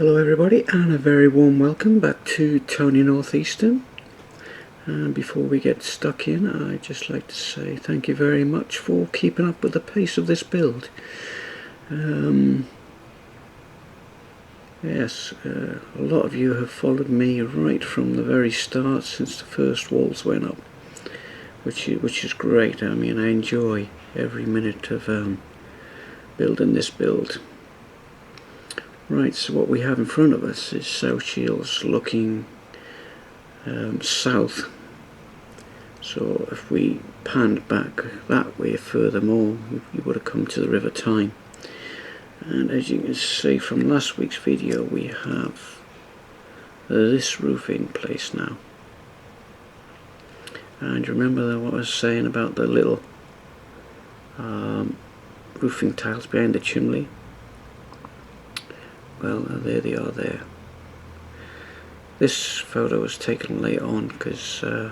Hello everybody, and a very warm welcome back to Tony Northeastern. And before we get stuck in, I'd just like to say thank you very much for keeping up with the pace of this build. Yes, a lot of you have followed me right from the very start, since the first walls went up, which is great. I mean, I enjoy every minute of building this build. Right, so what we have in front of us is South Shields looking south. So if we panned back that way furthermore, you would have come to the River Tyne. And as you can see from last week's video, we have this roof in place now. And remember what I was saying about the little roofing tiles behind the chimney? Well, there they are there. This photo was taken late on because you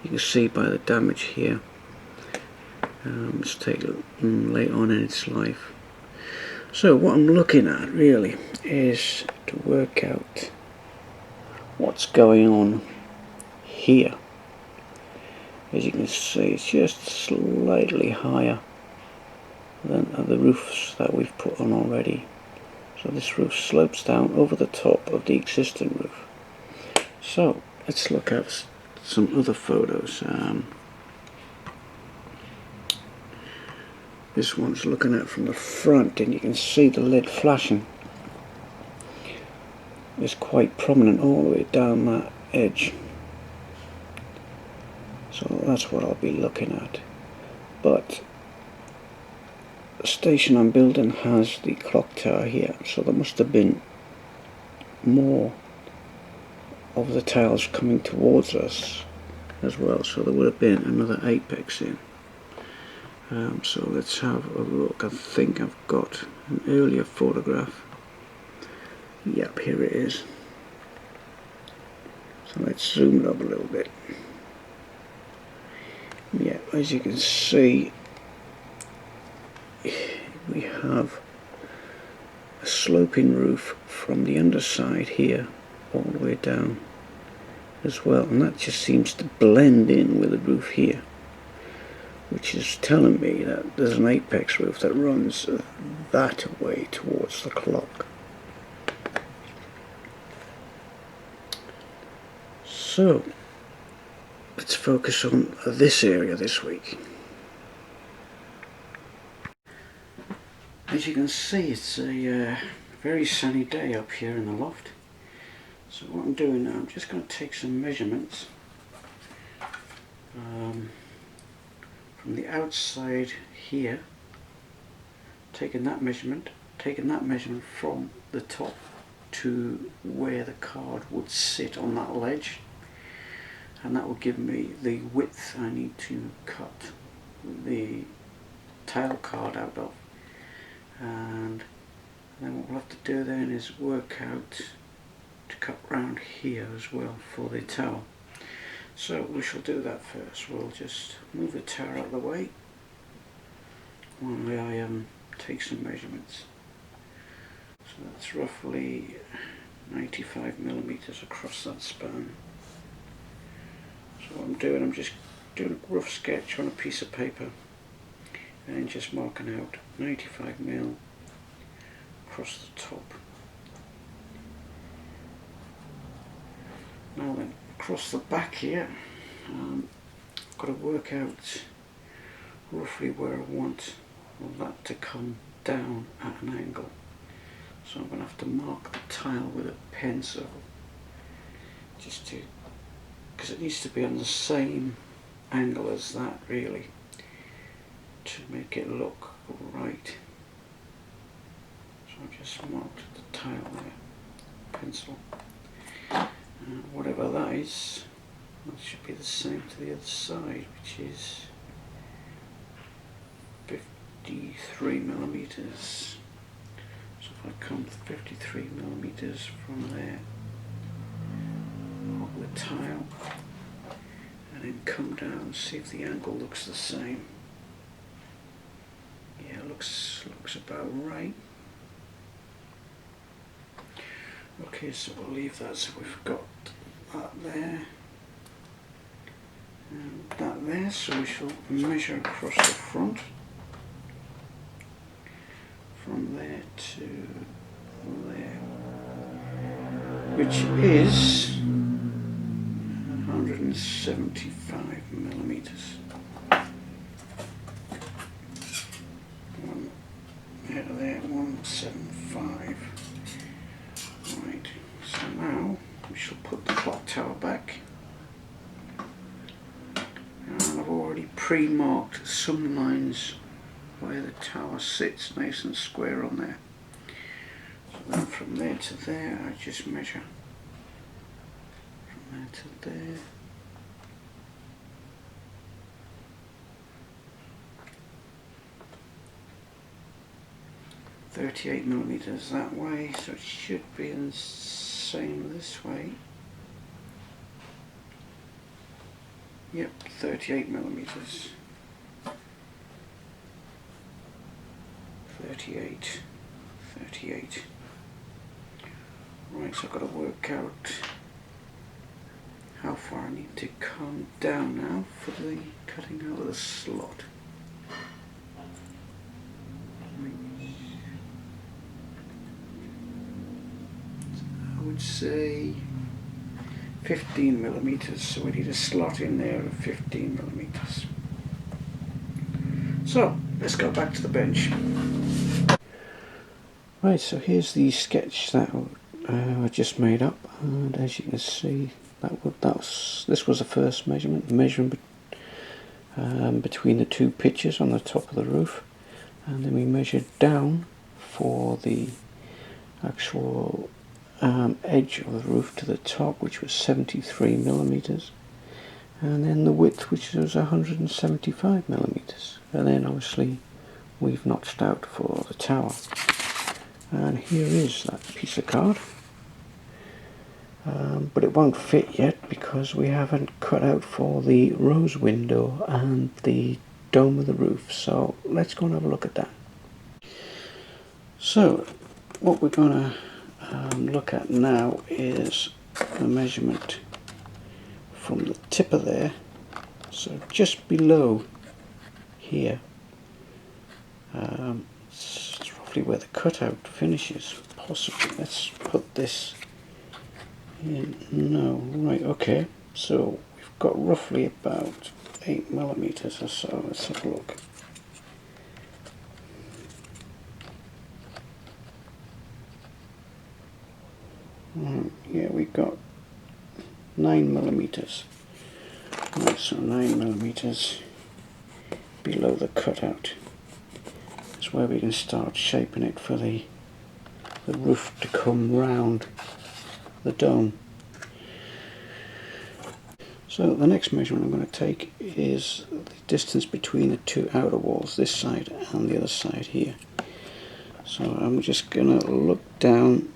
can see by the damage here, it's taken late on in its life. So what I'm looking at really is to work out what's going on here. As you can see, it's just slightly higher than the roofs that we've put on already. So this roof slopes down over the top of the existing roof. So let's look at some other photos. This one's looking at from the front, and you can see the lid flashing. It's quite prominent all the way down that edge. So that's what I'll be looking at. But the station I'm building has the clock tower here, so there must have been more of the tiles coming towards us as well, so there would have been another apex in. So let's have a look. I think I've got an earlier photograph. Yep, here it is. So let's zoom it up a little bit. Yeah, as you can see, we have a sloping roof from the underside here all the way down as well, and that just seems to blend in with the roof here, which is telling me that there's an apex roof that runs that way towards the clock. So let's focus on this area this week. As you can see, it's a very sunny day up here in the loft. So what I'm doing now, I'm just going to take some measurements from the outside here, taking that measurement from the top to where the card would sit on that ledge, and that will give me the width I need to cut the tile card out of. And then what we'll have to do then is work out to cut round here as well for the tower. So we shall do that first. We'll just move the tower out of the way while I take some measurements. So that's roughly 95mm across that span. So what I'm doing, I'm just doing a rough sketch on a piece of paper and just marking out 95mm across the top. Now then, across the back here, I've got to work out roughly where I want that to come down at an angle. So I'm going to have to mark the tile with a pencil, just to, because it needs to be on the same angle as that really, to make it look right. So I just marked the tile there, pencil. Whatever that is, that should be the same to the other side, which is 53mm. So if I come 53mm from there, mark the tile, and then come down and see if the angle looks the same. Yeah, looks about right. Okay, so we'll leave that. So we've got that there and that there, so we shall measure across the front from there to there, which is 175 millimeters. There, 175. Right, so now we shall put the clock tower back. And I've already pre-marked some lines where the tower sits nice and square on there. So then from there to there I just measure from there to there. .38 millimeters that way, so it should be the same this way. Yep, 38 millimeters. 38. Right, so I've got to work out how far I need to come down now for the cutting out of the slot. I would say 15 millimeters, so we need a slot in there of 15 millimeters. So let's go back to the bench. Right, so here's the sketch that I just made up, and as you can see, this was the first measurement, measuring between the two pitches on the top of the roof, and then we measured down for the actual edge of the roof to the top, which was 73 millimeters, and then the width, which was 175 millimeters, and then obviously we've notched out for the tower. And here is that piece of card, but it won't fit yet because we haven't cut out for the rose window and the dome of the roof. So let's go and have a look at that. So what we're going to look at now is the measurement from the tip of there, so just below here, it's roughly where the cutout finishes, possibly. Let's put this in. No, right, okay, so we've got roughly about 8 millimeters or so. Let's have a look. Yeah, we've got 9 millimeters. Right, so 9 millimeters below the cutout. That's where we can start shaping it for the roof to come round the dome. So the next measurement I'm going to take is the distance between the two outer walls, this side and the other side here. So I'm just going to look down,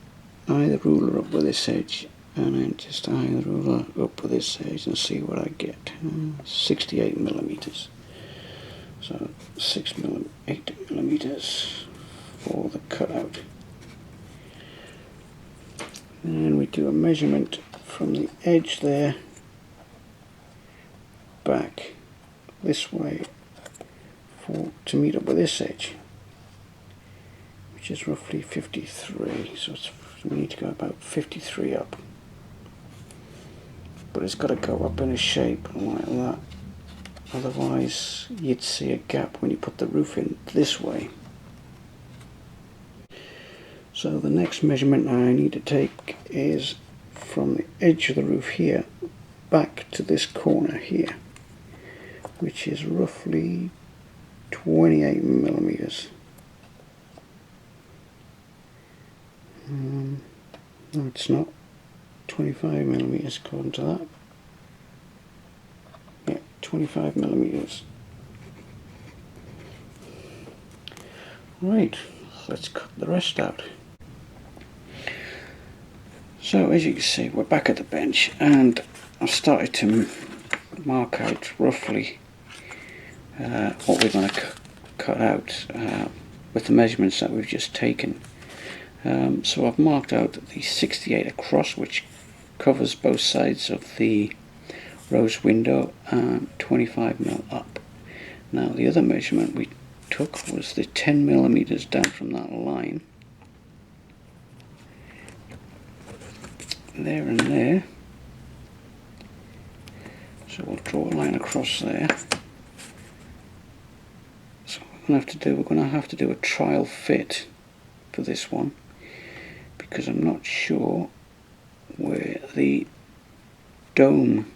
eye the ruler up with this edge, and then just eye the ruler up with this edge and see what I get. 68 millimeters. So 8 millimeters for the cutout. And we do a measurement from the edge there back this way to meet up with this edge, which is roughly 53. So we need to go about 53 up. But it's got to go up in a shape like that. Otherwise you'd see a gap when you put the roof in this way. So the next measurement I need to take is from the edge of the roof here back to this corner here, which is roughly 28 millimeters. No, it's not. 25 millimeters according to that. Yeah, 25 millimeters. Right, let's cut the rest out. So as you can see, we're back at the bench, and I've started to mark out roughly what we're going to cut out with the measurements that we've just taken. So I've marked out the 68 across, which covers both sides of the rose window, and 25mm up. Now the other measurement we took was the 10mm down from that line, there and there. So we'll draw a line across there. So we're going to have to do a trial fit for this one, because I'm not sure where the dome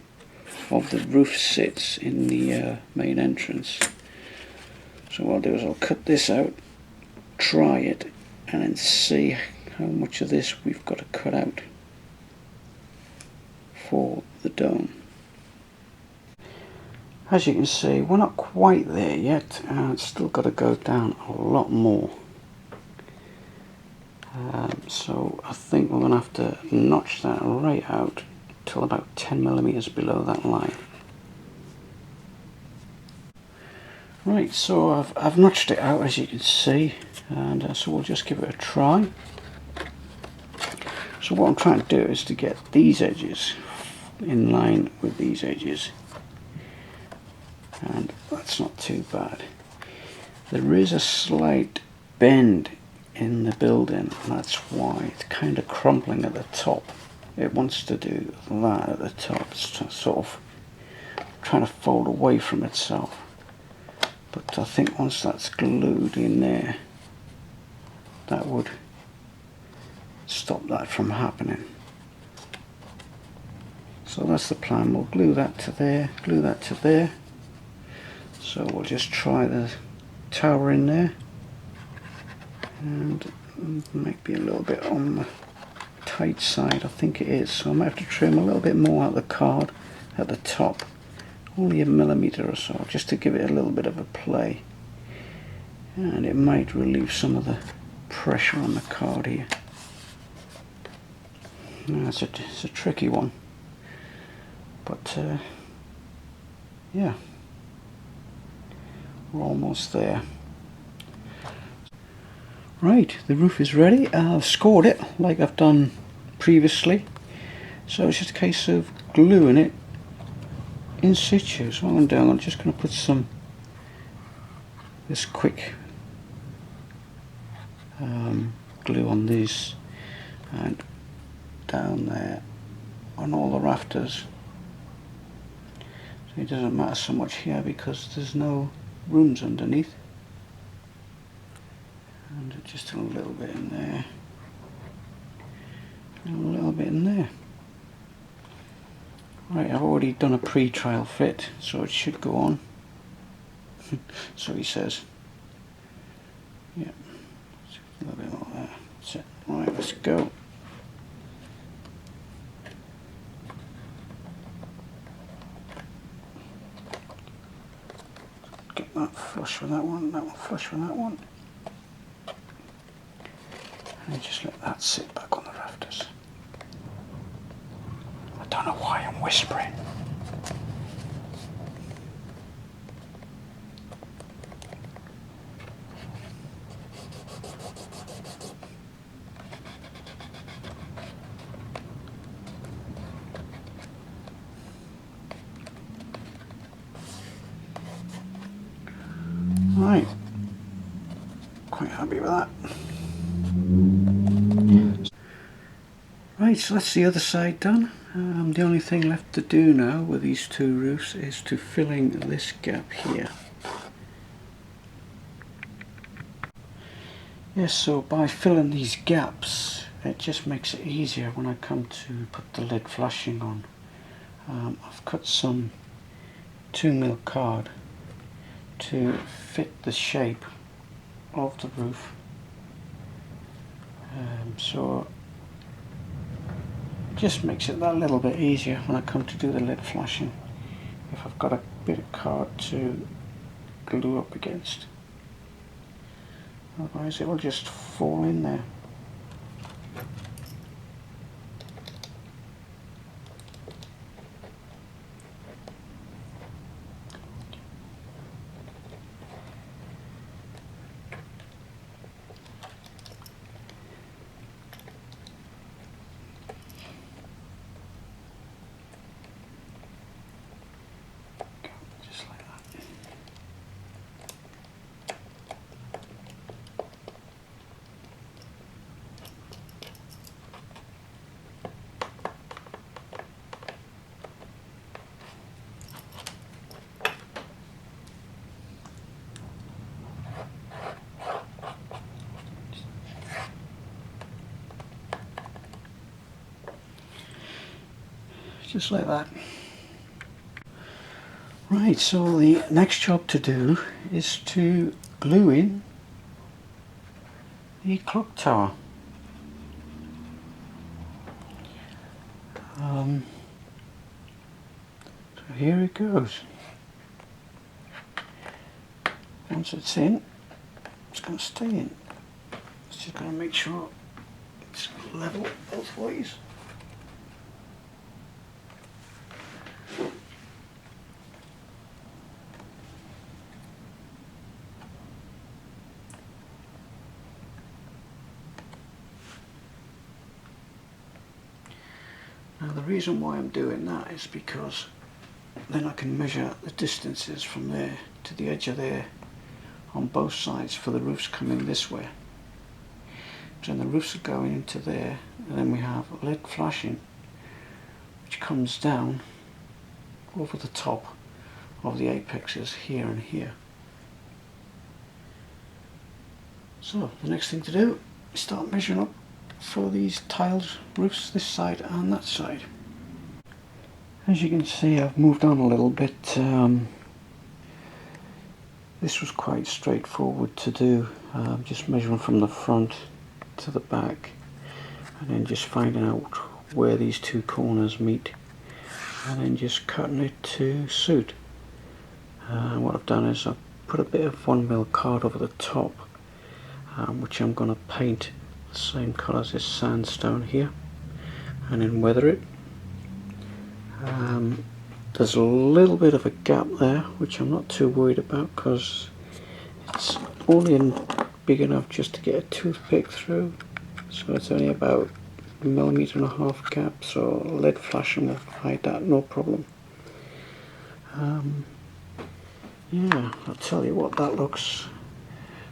of the roof sits in the main entrance. So what I'll do is I'll cut this out, try it, and then see how much of this we've got to cut out for the dome. As you can see, we're not quite there yet, and it's still got to go down a lot more. So I think we're going to have to notch that right out till about 10mm below that line. Right, so I've notched it out, as you can see, and so we'll just give it a try. So what I'm trying to do is to get these edges in line with these edges, and that's not too bad. There is a slight bend in the building, and that's why it's kind of crumbling at the top. It wants to do that at the top. It's sort of trying to fold away from itself. But I think once that's glued in there, that would stop that from happening. So that's the plan. We'll glue that to there, glue that to there. So we'll just try the tower in there, and it might be a little bit on the tight side. I think it is, so I might have to trim a little bit more out the card at the top, only a millimetre or so, just to give it a little bit of a play, and it might relieve some of the pressure on the card here. Now, it's a tricky one, but yeah, we're almost there. Right, the roof is ready. I've scored it like I've done previously, so it's just a case of gluing it in situ. So what I'm doing, I'm just going to put this quick glue on these and down there on all the rafters. So it doesn't matter so much here because there's no rooms underneath. And just a little bit in there, and a little bit in there. Right, I've already done a pre-trial fit, so it should go on. So he says. Yeah, a little bit more there. That's it. Right, let's go. Get that flush with that one flush with that one. And just let that sit back on the rafters. I don't know why I'm whispering. Right, quite happy with that. Right, so that's the other side done. The only thing left to do now with these two roofs is to fill in this gap here. Yes, so by filling these gaps, it just makes it easier when I come to put the lid flashing on. I've cut some 2mm card to fit the shape of the roof. So it just makes it that little bit easier when I come to do the lid flashing, if I've got a bit of card to glue up against. Otherwise it will just fall in there. just like that. Right, so the next job to do is to glue in the clock tower. So here it goes. Once it's in, it's going to stay in. It's just going to make sure it's level both ways. Now the reason why I'm doing that is because then I can measure the distances from there to the edge of there on both sides for the roofs coming this way. So then the roofs are going into there, and then we have lead flashing which comes down over the top of the apexes here and here. So the next thing to do is start measuring up for these tiled roofs this side and that side. As you can see, I've moved on a little bit. This was quite straightforward to do, just measuring from the front to the back and then just finding out where these two corners meet and then just cutting it to suit. What I've done is I've put a bit of 1mm card over the top, which I'm going to paint the same colour as this sandstone here and then weather it. There's a little bit of a gap there which I'm not too worried about because it's only big enough just to get a toothpick through, so it's only about 1.5 mm gap, so lead flashing will hide that no problem. Yeah, I'll tell you what, that looks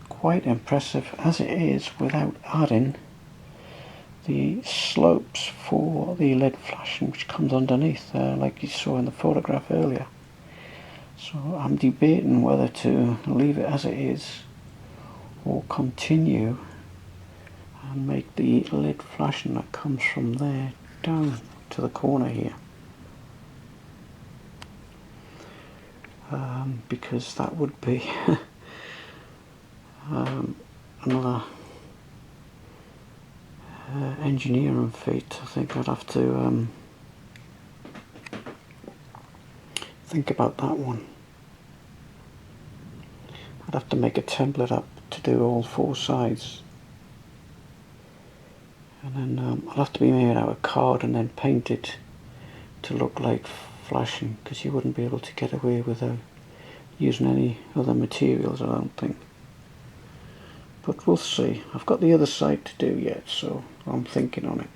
quite impressive as it is without adding the slopes for the lead flashing which comes underneath, like you saw in the photograph earlier. So I'm debating whether to leave it as it is or continue and make the lead flashing that comes from there down to the corner here, because that would be another engineering feat. I think I'd have to think about that one. I'd have to make a template up to do all 4 sides, and then I'll have to be made out of card and then painted to look like flashing, because you wouldn't be able to get away with using any other materials, I don't think. But we'll see. I've got the other side to do yet, so I'm thinking on it.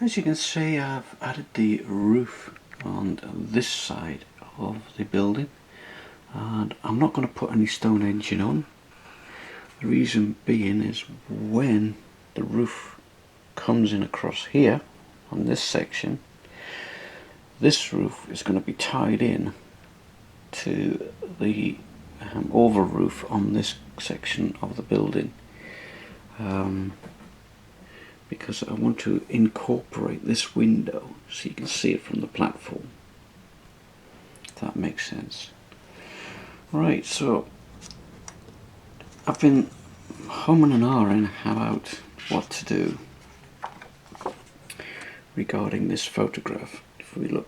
As you can see, I've added the roof on this side of the building, and I'm not going to put any stone edging on. The reason being is when the roof comes in across here on this section, this roof is going to be tied in to the over roof on this section of the building, because I want to incorporate this window so you can see it from the platform, if that makes sense. Right, so I've been humming and ahhing about what to do regarding this photograph. If we look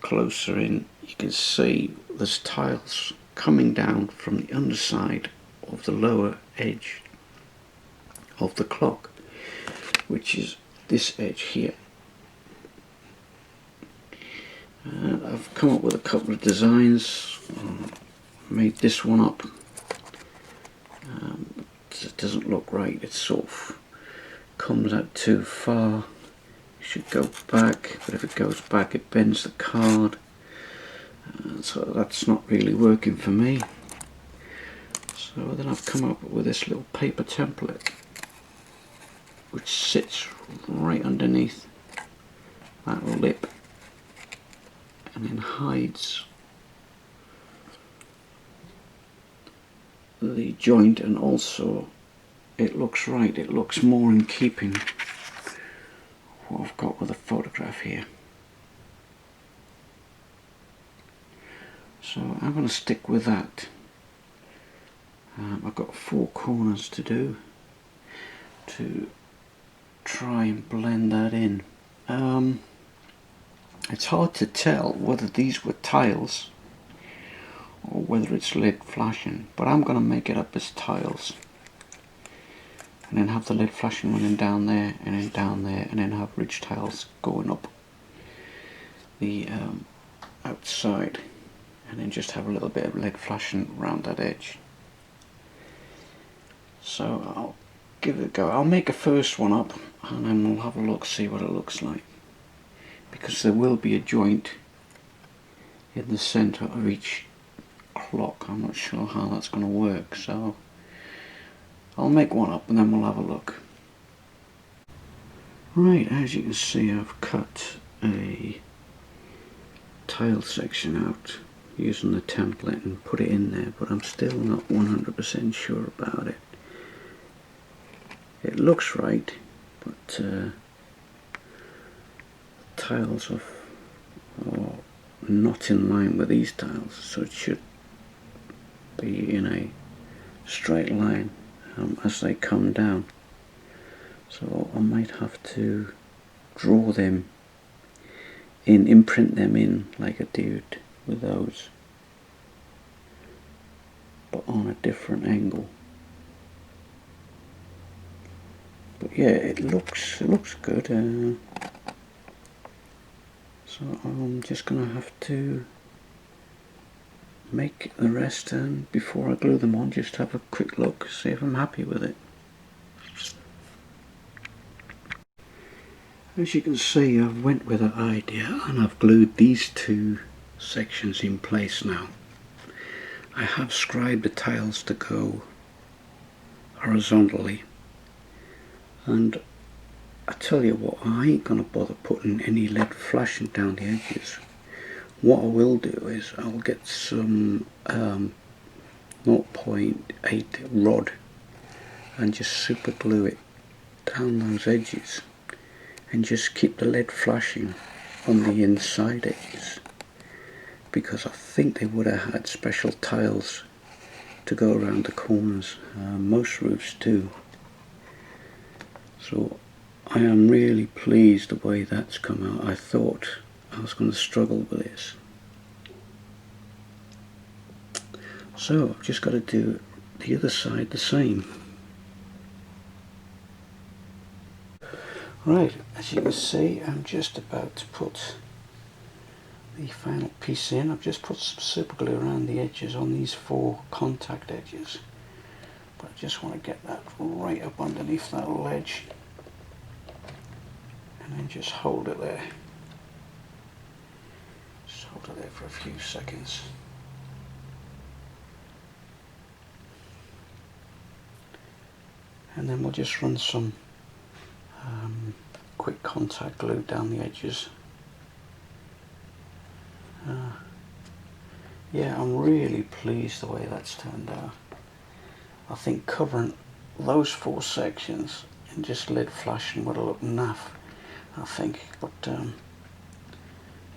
closer in, you can see there's tiles coming down from the underside of the lower edge of the clock, which is this edge here. And I've come up with a couple of designs. Made this one up. It doesn't look right, it sort of comes out too far. It should go back, but if it goes back it bends the card, so that's not really working for me. So then I've come up with this little paper template which sits right underneath that lip and then hides the joint, and also it looks right, it looks more in keeping what I've got with a photograph here. So I'm going to stick with that. I've got 4 corners to do to try and blend that in. It's hard to tell whether these were tiles or whether it's lead flashing, but I'm going to make it up as tiles. And then have the lead flashing running down there and then down there, and then have ridge tiles going up the outside, and then just have a little bit of lead flashing around that edge. So I'll give it a go. I'll make a first one up and then we'll have a look, see what it looks like, because there will be a joint in the center of each clock. I'm not sure how that's going to work, so I'll make one up and then we'll have a look. Right, as you can see, I've cut a tile section out using the template and put it in there, but I'm still not 100% sure about it. It looks right, but the tiles are not in line with these tiles, so it should be in a straight line as they come down. So I might have to draw them in, imprint them in like I did with those, but on a different angle. But yeah, it looks good. So I'm just gonna have to make the rest, and before I glue them on, just have a quick look, see if I'm happy with it. As you can see, I've went with that idea and I've glued these 2 sections in place now. I have scribed the tiles to go horizontally, and I tell you what, I ain't gonna bother putting any lead flashing down the edges. What I will do is I'll get some 0.8 rod and just super glue it down those edges and just keep the lead flashing on the inside edges, because I think they would have had special tiles to go around the corners. Most roofs do. So I am really pleased the way that's come out. I thought I was going to struggle with this. So I've just got to do the other side the same. Right, as you can see, I'm just about to put the final piece in. I've just put some super glue around the edges on these 4 contact edges, but I just want to get that right up underneath that ledge and then just hold it there. Just hold it there for a few seconds. And then we'll just run some quick contact glue down the edges. Yeah, I'm really pleased the way that's turned out. I think covering those 4 sections and just lead flashing would have looked naff, I think, but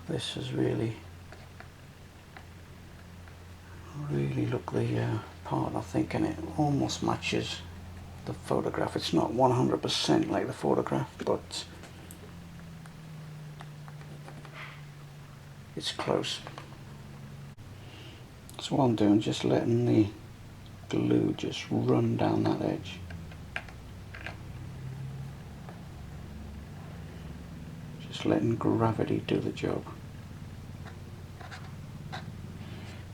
this has really looked the part, I think, and it almost matches the photograph. It's not 100% like the photograph, but it's close. So what I'm doing, just letting the glue just run down that edge. Just letting gravity do the job.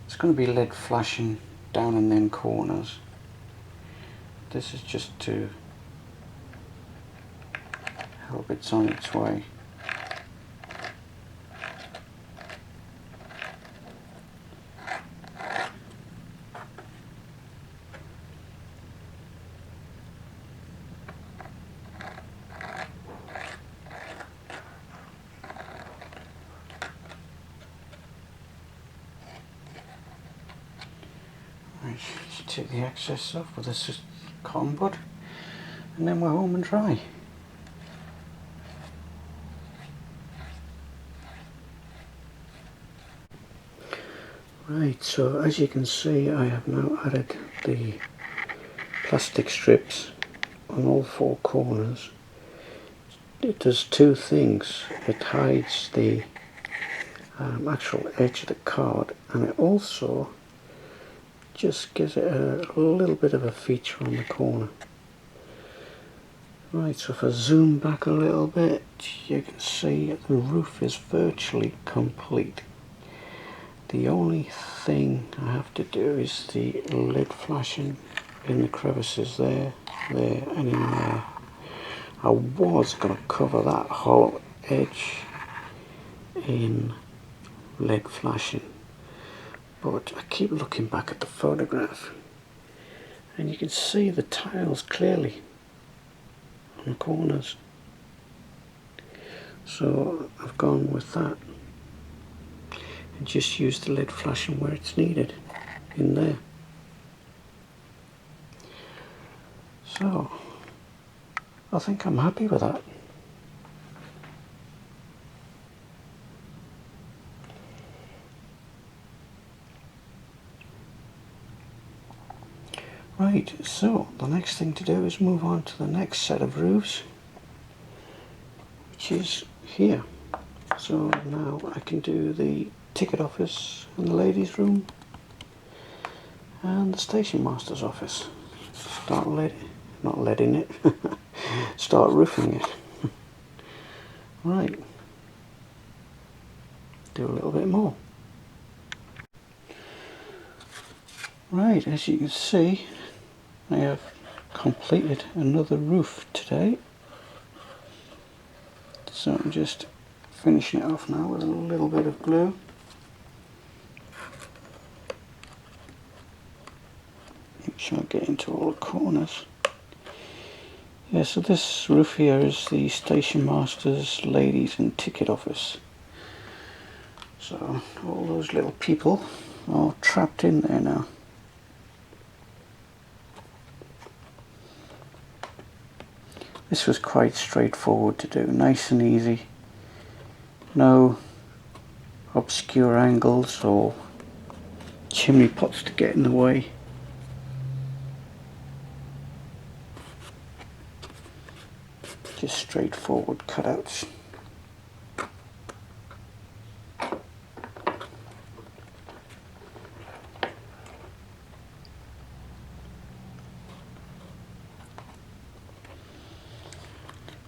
It's going to be lead flashing down in them corners. This is just to help it's on its way. Right, just take the excess off with this cotton bud, and then we're home and dry. Right, so as you can see, I have now added the plastic strips on all four corners. It does two things. It hides the actual edge of the card, and it also just gives it a little bit of a feature on the corner. Right, so if I zoom back a little bit, you can see the roof is virtually complete. The only thing I have to do is the lid flashing in the crevices there, and in there. I was going to cover that whole edge in lid flashing, but I keep looking back at the photograph and you can see the tiles clearly on the corners, so I've gone with that and just used the lid flashing where it's needed in there. So I think I'm happy with that. Right, so the next thing to do is move on to the next set of roofs, which is here. So now I can do the ticket office and the ladies' room and the station master's office. Start start roofing it. Right, do a little bit more. Right, as you can see, I have completed another roof today. So I'm just finishing it off now with a little bit of glue. Make sure I get into all the corners. Yeah, so this roof here is the station master's, ladies and ticket office. So all those little people are trapped in there now. This was quite straightforward to do, nice and easy. No obscure angles or chimney pots to get in the way. Just straightforward cutouts.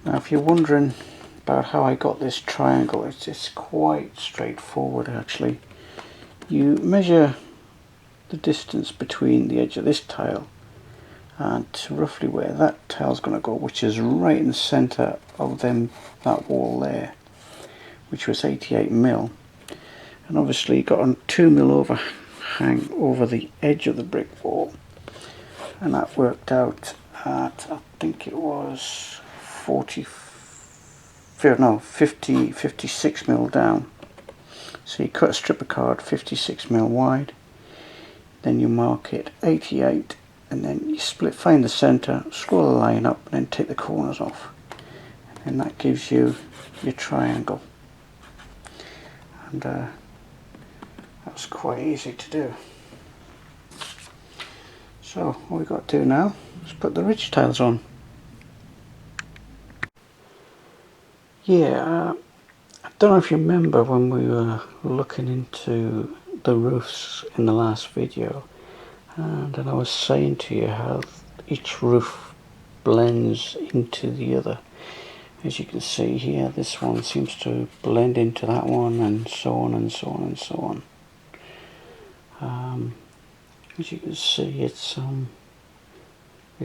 Now if you're wondering about how I got this triangle, it's quite straightforward actually. You measure the distance between the edge of this tile and roughly where that tile's going to go, which is right in the centre of that wall there, which was 88mm, and obviously got a 2mm overhang over the edge of the brick wall, and that worked out at, I think it was 56mm down. So you cut a strip of card 56mm wide, then you mark it 88, and then you find the centre, scroll the line up, and then take the corners off, and that gives you your triangle. And that was quite easy to do. So all we've got to do now is put the ridge tiles on. Yeah, I don't know if you remember when we were looking into the roofs in the last video, and I was saying to you how each roof blends into the other. As you can see here, this one seems to blend into that one, and so on and so on and so on. As you can see, it's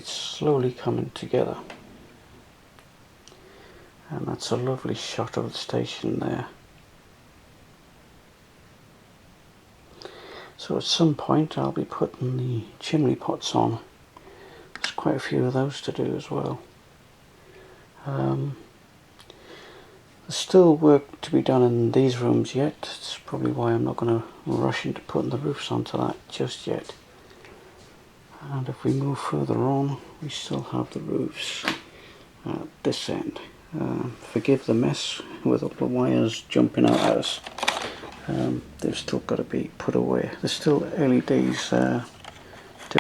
slowly coming together. And that's a lovely shot of the station there. So at some point I'll be putting the chimney pots on. There's quite a few of those to do as well. There's still work to be done in these rooms yet. It's probably why I'm not going to rush into putting the roofs onto that just yet. And if we move further on, we still have the roofs at this end. Forgive the mess with all the wires jumping out at us. they've still got to be put away. There's still LEDs to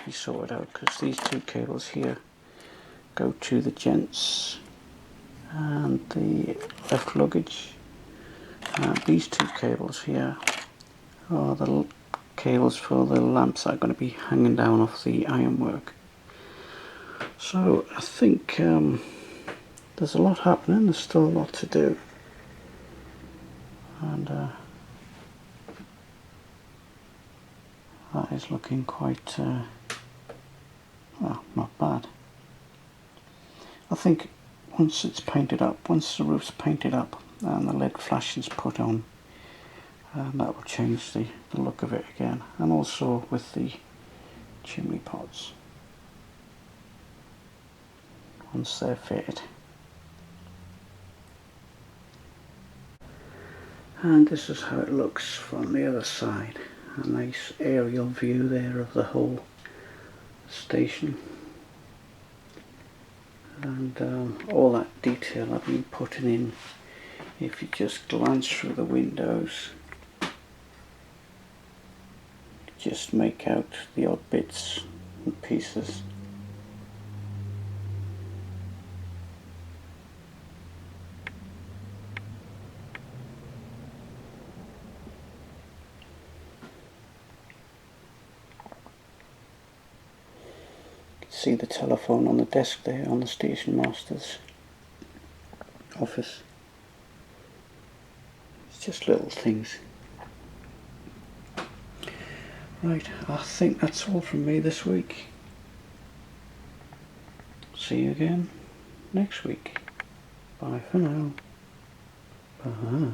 be sorted out, because these two cables here go to the gents and the left luggage. These two cables here are the cables for the lamps that are going to be hanging down off the ironwork. So I think there's a lot happening, there's still a lot to do, and that is looking quite, well, not bad. I think once it's painted up, once the roof's painted up and the LED flash is put on, that will change the look of it again, and also with the chimney pots once they're fitted. And this is how it looks from the other side. A nice aerial view there of the whole station, and all that detail I've been putting in. If you just glance through the windows, just make out the odd bits and pieces. See the telephone on the desk there on the station master's office. It's just little things. Right, I think that's all from me this week. See you again next week. Bye for now. Bye.